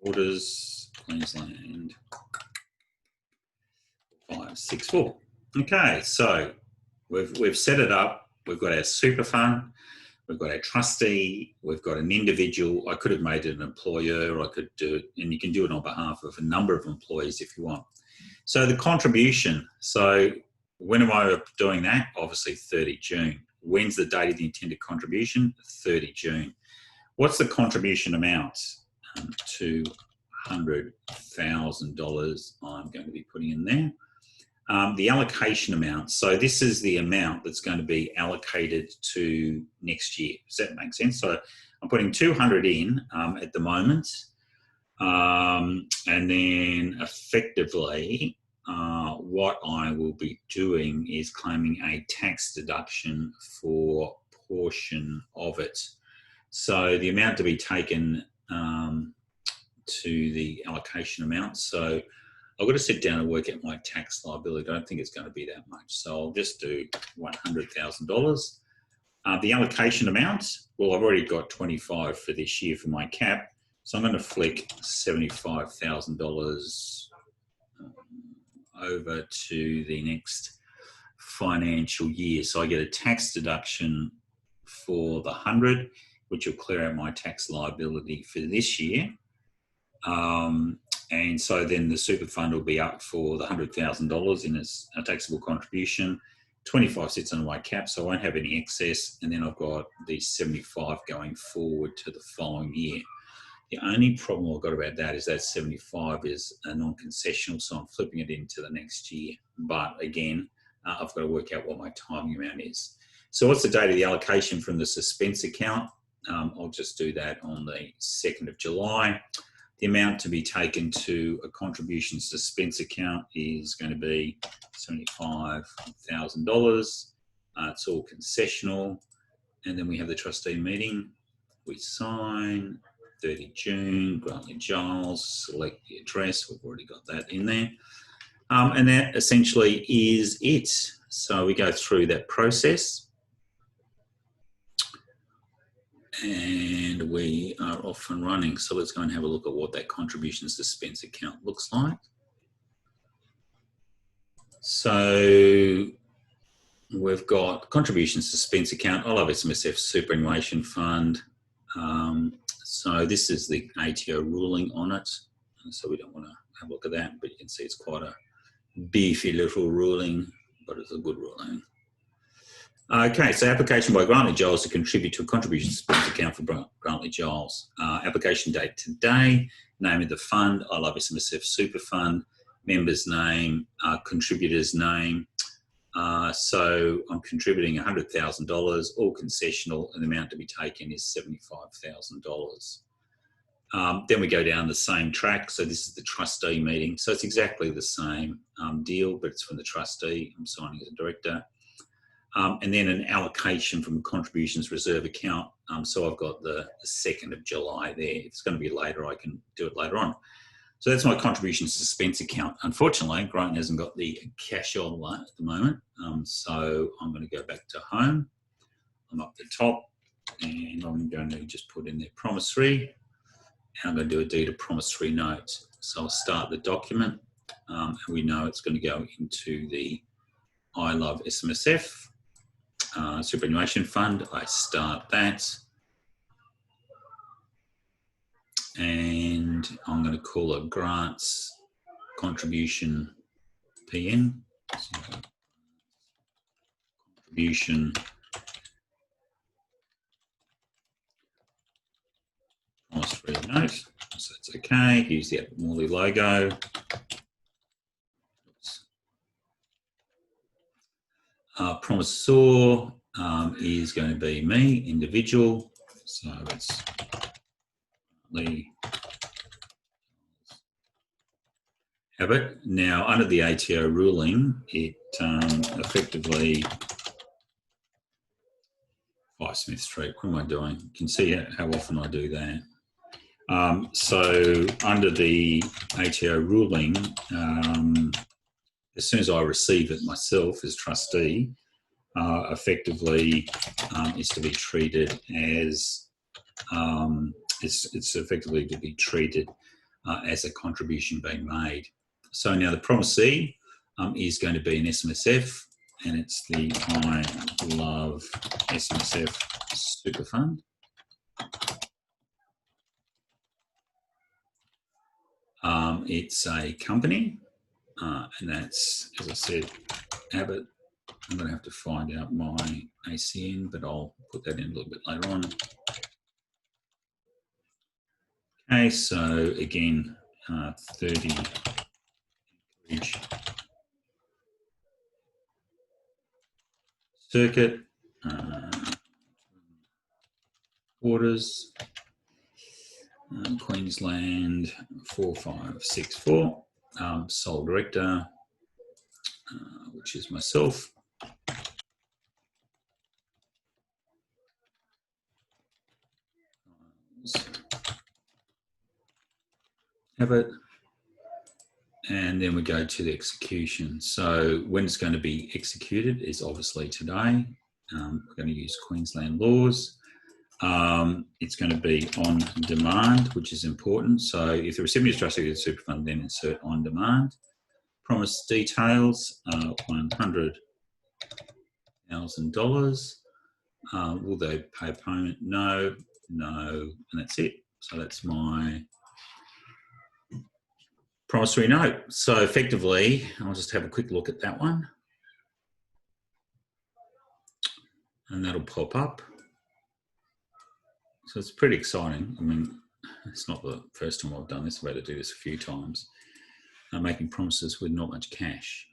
Orders, Queensland, 564. Okay, so we've set it up. We've got our super fund, we've got our trustee, we've got an individual. I could have made it an employer, I could do it, and you can do it on behalf of a number of employees if you want. So the contribution, so when am I doing that? Obviously 30 June. When's the date of the intended contribution? 30 June. What's the contribution amount? $200,000 I'm going to be putting in there. The allocation amount, so this is the amount that's going to be allocated to next year. Does that make sense? So I'm putting 200 in at the moment, and then effectively what I will be doing is claiming a tax deduction for a portion of it. So the amount to be taken to the allocation amount. So I've got to sit down and work out my tax liability. I don't think it's going to be that much. So I'll just do $100,000. The allocation amount, well, I've already got 25 for this year for my cap. So I'm going to flick $75,000 over to the next financial year. So I get a tax deduction for the 100, which will clear out my tax liability for this year. And so then the super fund will be up for the $100,000 in a taxable contribution. 25 sits under my cap, so I won't have any excess. And then I've got the 75 going forward to the following year. The only problem I've got about that is that 75 is a non-concessional, so I'm flipping it into the next year. But again, I've got to work out what my timing amount is. So what's the date of the allocation from the suspense account? I'll just do that on the 2nd of July. The amount to be taken to a contribution suspense account is going to be $75,000. It's all concessional. And then we have the trustee meeting. We sign 30 June, Grantley Giles, select the address. We've already got that in there. And that essentially is it. So we go through that process. And we are off and running. So let's go and have a look at what that contribution suspense account looks like. So we've got contribution suspense account. I love SMSF superannuation fund. So this is the ATO ruling on it. So we don't want to have a look at that, but you can see it's quite a beefy little ruling, but it's a good ruling. Okay, so application by Grantley Giles to contribute to a contribution suspense account for Grantley Giles. Application date today, name of the fund, I Love SMSF Super Fund, member's name, contributor's name. So I'm contributing $100,000, all concessional, and the amount to be taken is $75,000. Then we go down the same track. So this is the trustee meeting. So it's exactly the same deal, but it's from the trustee. I'm signing as a director. And then an allocation from a contributions reserve account. So I've got the 2nd of July there. If it's going to be later, I can do it later on. So that's my contribution suspense account. Unfortunately, Grant hasn't got the cash on at the moment. So I'm going to go back to home. I'm up the top and I'm going to just put in their promissory. And I'm going to do a deed of promissory note. So I'll start the document. And we know it's going to go into the I Love SMSF superannuation fund. I start that. and I'm going to call it grants contribution PN. So contribution promissory note. So that's okay. Use the Abbott-Family logo. Promissor is going to be me, individual. So it's Abbott. Now, under the ATO ruling, it effectively 5 Smith Street. What am I doing? You can see how often I do that. So under the ATO ruling, as soon as I receive it myself as trustee, effectively is to be treated as it's effectively to be treated as a contribution being made. So now the promisee is going to be an SMSF, and it's the I Love SMSF Super Fund. It's a company, and that's, as I said, Abbott. I'm going to have to find out my ACN, but I'll put that in a little bit later on. Okay, so again, 30 circuit, orders, Queensland 4564, sole director, which is myself. Abbott. And then we go to the execution. So when it's going to be executed is obviously today. We're going to use Queensland laws. It's going to be on demand, which is important. So if the recipient is trustee of the super fund, then insert on demand. Promise details, $100,000. Will they pay payment? No, and that's it. So that's my promissory note. So effectively, I'll just have a quick look at that one. And that'll pop up. So it's pretty exciting. I mean, it's not the first time I've done this. I've had to do this a few times. Making promises with not much cash.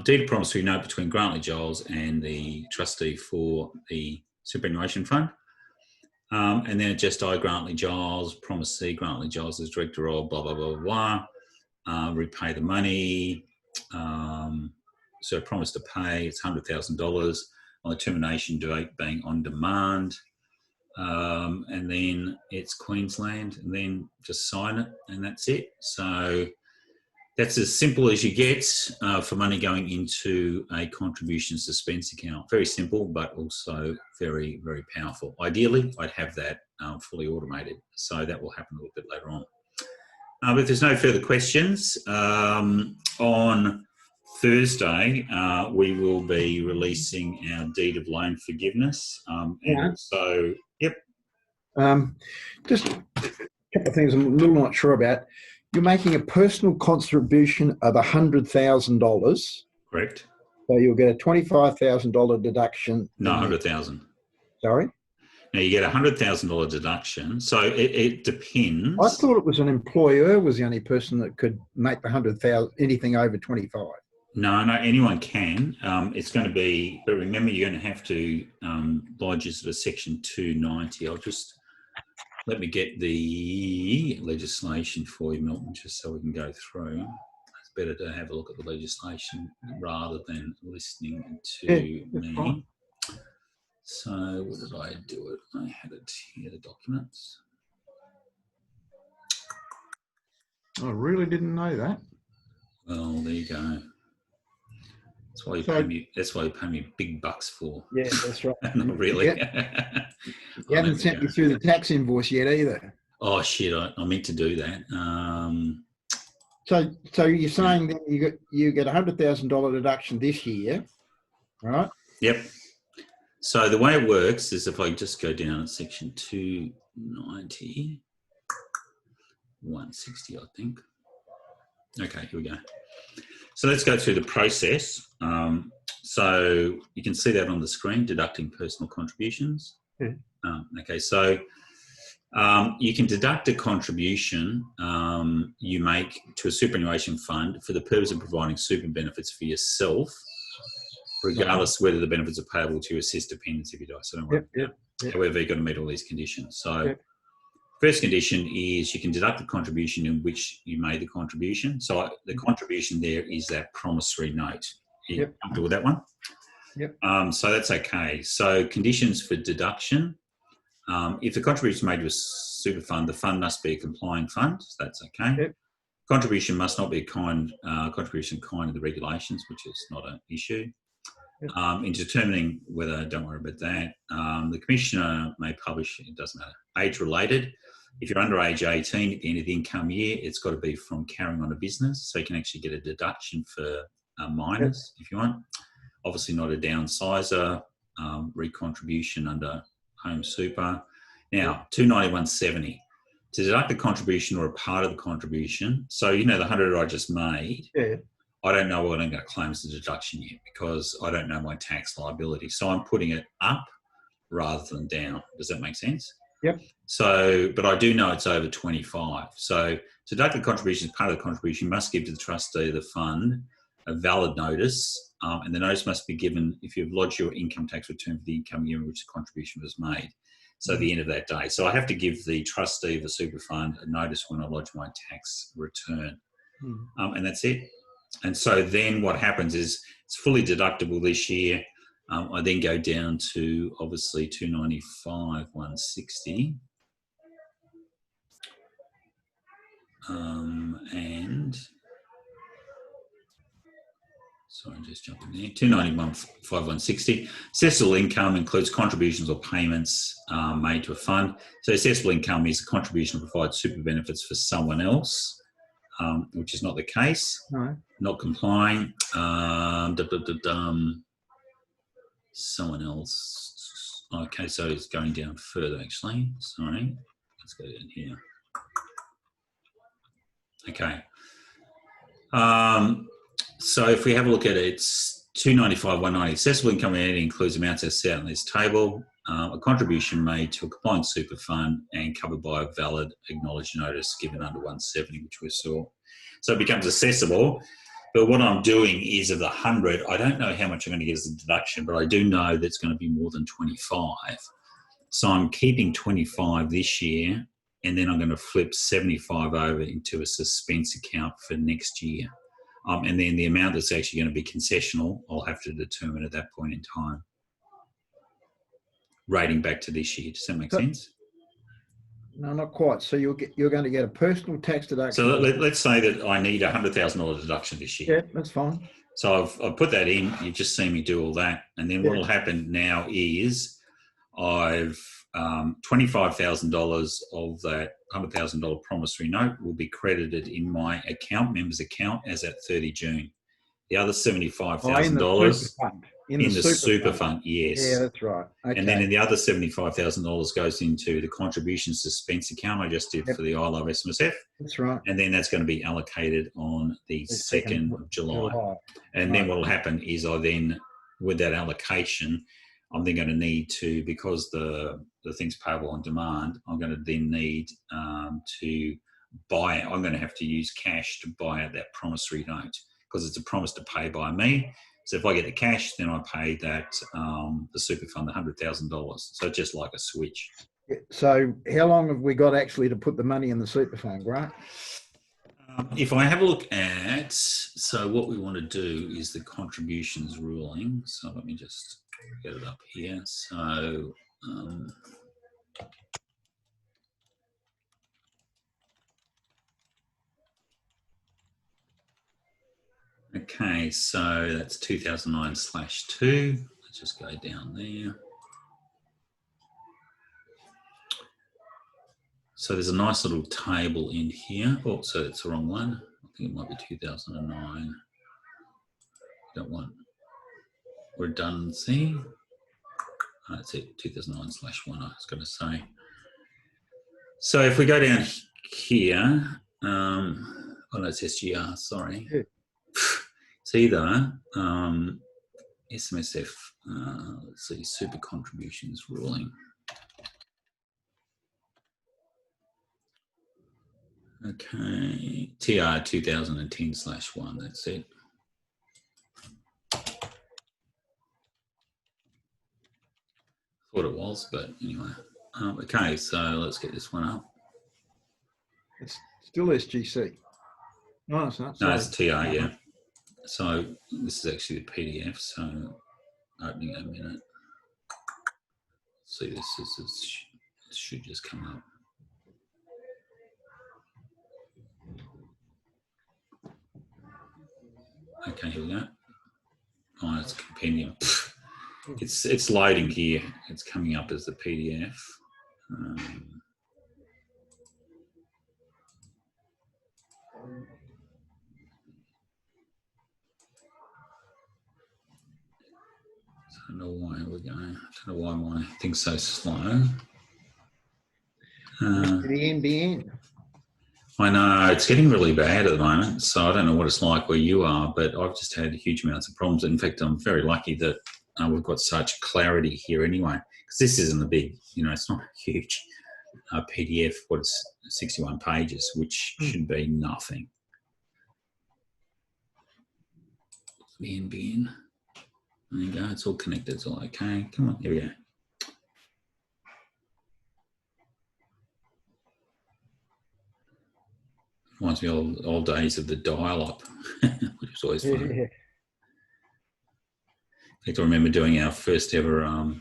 Deed of promissory note between Grantley Giles and the trustee for the superannuation fund. And then just I, Grantley Giles, promisee, Grantley Giles is director of blah, blah, blah, blah. Repay the money. So promise to pay, it's $100,000 on the termination date being on demand. And then it's Queensland, and then just sign it, and that's it. So that's as simple as you get for money going into a contribution suspense account. Very simple, but also very, very powerful. Ideally, I'd have that fully automated. So that will happen a little bit later on. But if there's no further questions, on Thursday, we will be releasing our deed of loan forgiveness. So, yep. Just a couple of things I'm a little not sure about. You're making a personal contribution of $100,000. Correct. So you'll get a $25,000 deduction. No, 100,000. Sorry? Now you get a $100,000 deduction. So it depends. I thought it was an employer was the only person that could make the 100,000, anything over 25. No, anyone can. It's going to be, but remember, you're going to have to lodge as a Section 290. I'll just let me get the legislation for you, Milton, just so we can go through. It's better to have a look at the legislation rather than listening to me. Fine. So, what did I do it? I had it here, the documents. I really didn't know that. Well, there you go. That's why you pay me. That's why you pay me big bucks for. Yeah, that's right. Not really. You haven't sent me through the tax invoice yet either. Oh shit! I meant to do that. So you're saying that you get $100,000 deduction this year, right? Yep. So the way it works is if I just go down to Section 290. 160, I think. Okay, here we go. So let's go through the process. So you can see that on the screen, deducting personal contributions. Yeah. Okay, so you can deduct a contribution you make to a superannuation fund for the purpose of providing super benefits for yourself, regardless whether the benefits are payable to your assist dependents if you die. So don't worry. Yep. However, you've got to meet all these conditions. So Yep. First condition is you can deduct the contribution in which you made the contribution. So the contribution there is that promissory note. Are you comfortable with that one? Yep. So that's okay. So conditions for deduction. If the contribution is made to a super fund, the fund must be a complying fund. So that's okay. Yep. Contribution must not be a contribution kind of the regulations, which is not an issue. Yep. In determining whether, don't worry about that, the Commissioner may publish, it doesn't matter, age-related. If you're under age 18 at the end of the income year, it's got to be from carrying on a business, so you can actually get a deduction for minors if you want. Obviously not a downsizer, recontribution under home super. Now, 291.70. To deduct a contribution or a part of the contribution, so you know the 100 I just made, I don't know what I'm going to claim as a deduction yet because I don't know my tax liability. So I'm putting it up rather than down. Does that make sense? Yep. So, but I do know it's over 25. So to deduct the contribution as part of the contribution, you must give to the trustee of the fund a valid notice, and the notice must be given if you've lodged your income tax return for the income year in which the contribution was made. So at the end of that day. So I have to give the trustee of the super fund a notice when I lodge my tax return. And that's it. And so then what happens is it's fully deductible this year. I then go down to obviously 295.160. And sorry, I'm just jumping there. 291.5160. Assessable income includes contributions or payments made to a fund. So assessable income is a contribution to provide super benefits for someone else, which is not the case. No. Not complying. Someone else. Okay, so it's going down further actually. Sorry. Let's go down here. Okay. So if we have a look at it, it's 295.190. Assessable income includes amounts as set out in this table. A contribution made to a compliant super fund and covered by a valid acknowledged notice given under 170, which we saw. So it becomes assessable. But what I'm doing is of the 100, I don't know how much I'm going to get as a deduction, but I do know that it's going to be more than 25. So I'm keeping 25 this year, and then I'm going to flip 75 over into a suspense account for next year. And then the amount that's actually going to be concessional, I'll have to determine at that point in time. Rating back to this year. Does that make sense? No, not quite. So you're going to get a personal tax deduction. So let's say that I need a $100,000 deduction this year. Yeah, that's fine. So I've put that in. You've just seen me do all that. And then what will happen now is I've $25,000 of that $100,000 promissory note will be credited in my account, member's account, as at 30 June. The other $75,000 in the super fund, yes. Yeah, that's right. Okay. And then in the other $75,000 goes into the contribution suspense account I just did for the I Love SMSF. That's right. And then that's going to be allocated on the 2nd of July. And then what will happen is I then, with that allocation, I'm then going to need to, because the thing's payable on demand, I'm going to then need to buy, I'm going to have to use cash to buy out that promissory note because it's a promise to pay by me. So if I get the cash, then I pay that, the super fund, the $100,000. So just like a switch. So how long have we got actually to put the money in the super fund, right? If I have a look at, so what we want to do is the contributions ruling. So let me just get it up here. So, okay, so that's 2009/2. Let's just go down there. So there's a nice little table in here. Oh, so it's the wrong one. I think it might be 2009. Don't want redundancy. That's it, 2009/1, I was going to say. So if we go down here. Oh no, it's SGR. Sorry. Yeah. It's either SMSF. Let's see, super contributions ruling. Okay, TR 2010/1. That's it. Thought it was, but anyway. Okay, so let's get this one up. It's still SGC. No, it's not. No, Sorry. it's TR, yeah. So this is actually the PDF. So opening in a minute. See, this should just come up. Okay, here we go. Oh, it's compendium. It's loading here. It's coming up as the PDF. I don't know why we're going. I don't know why my thing's so slow. The NBN. I know it's getting really bad at the moment, so I don't know what it's like where you are, but I've just had huge amounts of problems. In fact, I'm very lucky that we've got such clarity here anyway, because this isn't a big, it's not a huge PDF. What's 61 pages, which should be nothing. The NBN. There you go. It's all connected. It's all okay. Come on. Here we go. Reminds me of old days of the dial-up, which was always fun. Yeah. In fact, I remember doing our first ever, I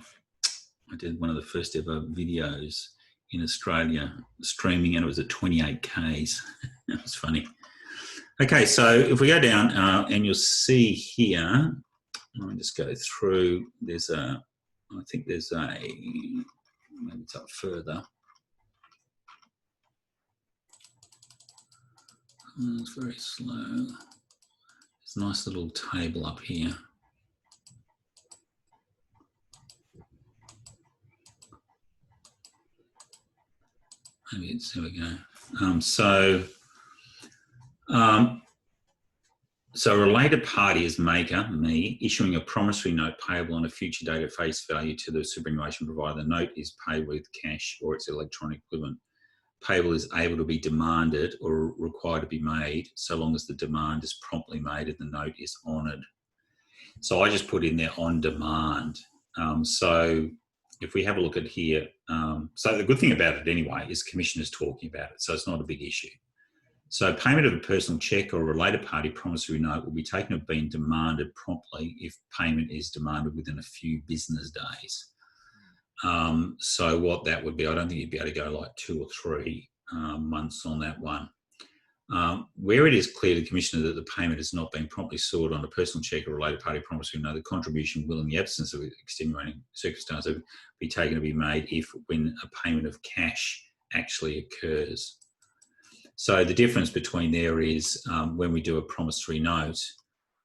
did one of the first ever videos in Australia, streaming, and it was at 28Ks. That was funny. Okay, so if we go down, and you'll see here, let me just go through, there's a, I think there's a, maybe it's up further. Oh, it's very slow. There's a nice little table up here. Maybe it's, there we go. So a related party is maker, me, issuing a promissory note payable on a future date at face value to the superannuation provider. The note is paid with cash or its electronic equivalent. Payable is able to be demanded or required to be made so long as the demand is promptly made and the note is honoured. So I just put in there on demand. So if we have a look at here, so the good thing about it anyway is commissioners talking about it, so it's not a big issue. So payment of a personal cheque or a related party promissory note will be taken to have been demanded promptly if payment is demanded within a few business days. So what that would be, I don't think you'd be able to go like 2 or 3 months on that one. Where it is clear to the Commissioner that the payment has not been promptly sought on a personal cheque or related party promissory note, the contribution will, in the absence of extenuating circumstances, be taken to be made when a payment of cash actually occurs. So the difference between there is when we do a promissory note,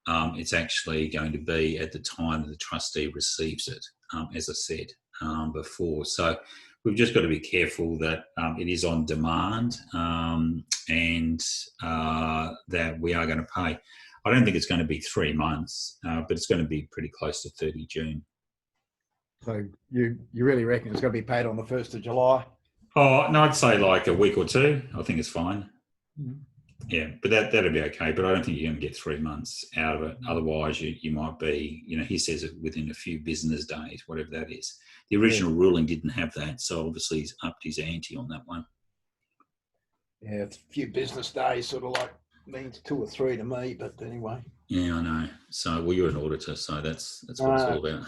it's actually going to be at the time that the trustee receives it, as I said before. So we've just got to be careful that it is on demand and that we are going to pay. I don't think it's going to be 3 months, but it's going to be pretty close to 30 June. So you really reckon it's going to be paid on the 1st of July? Oh, no, I'd say like a week or 2. I think it's fine. Mm-hmm. Yeah, but that'll be okay. But I don't think you're going to get 3 months out of it. Otherwise, you might be, he says it within a few business days, whatever that is. The original ruling didn't have that, so obviously he's upped his ante on that one. Yeah, it's a few business days sort of like means 2 or 3 to me, but anyway. Yeah, I know. So, well, you're an auditor, so that's what it's all about.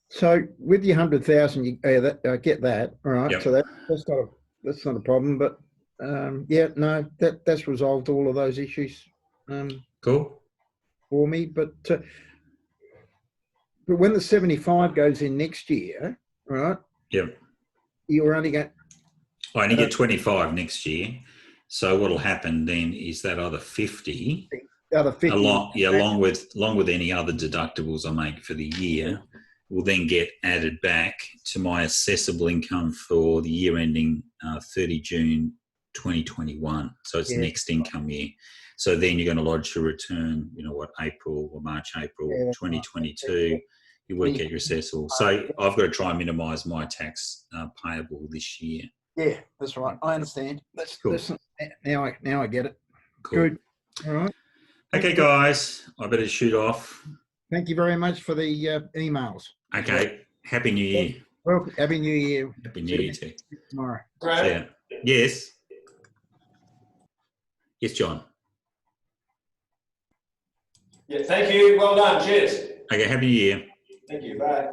So with your 100,000, I get that, all right. Yep. So that's not a problem. But yeah, no, that's resolved all of those issues. Cool. For me, but when the 75 goes in next year, right? Yep. You're only going. I only get 25 next year. So what'll happen then is that other 50. Along with any other deductibles I make for the year, will then get added back to my assessable income for the year ending 30 June 2021. So it's the next income year. So then you're going to lodge your return, April or March, April 2022. You work out your assessable. So I've got to try and minimise my tax payable this year. Yeah, that's right. I understand. That's cool. Now I get it. Cool. Good. All right. Okay, guys, I better shoot off. Thank you very much for the emails. Okay. Happy New Year. Well, Happy New Year. Happy New Year too. Tomorrow. Right. Yes. Yes, John. Yeah, thank you. Well done. Cheers. Okay, Happy New Year. Thank you. Bye.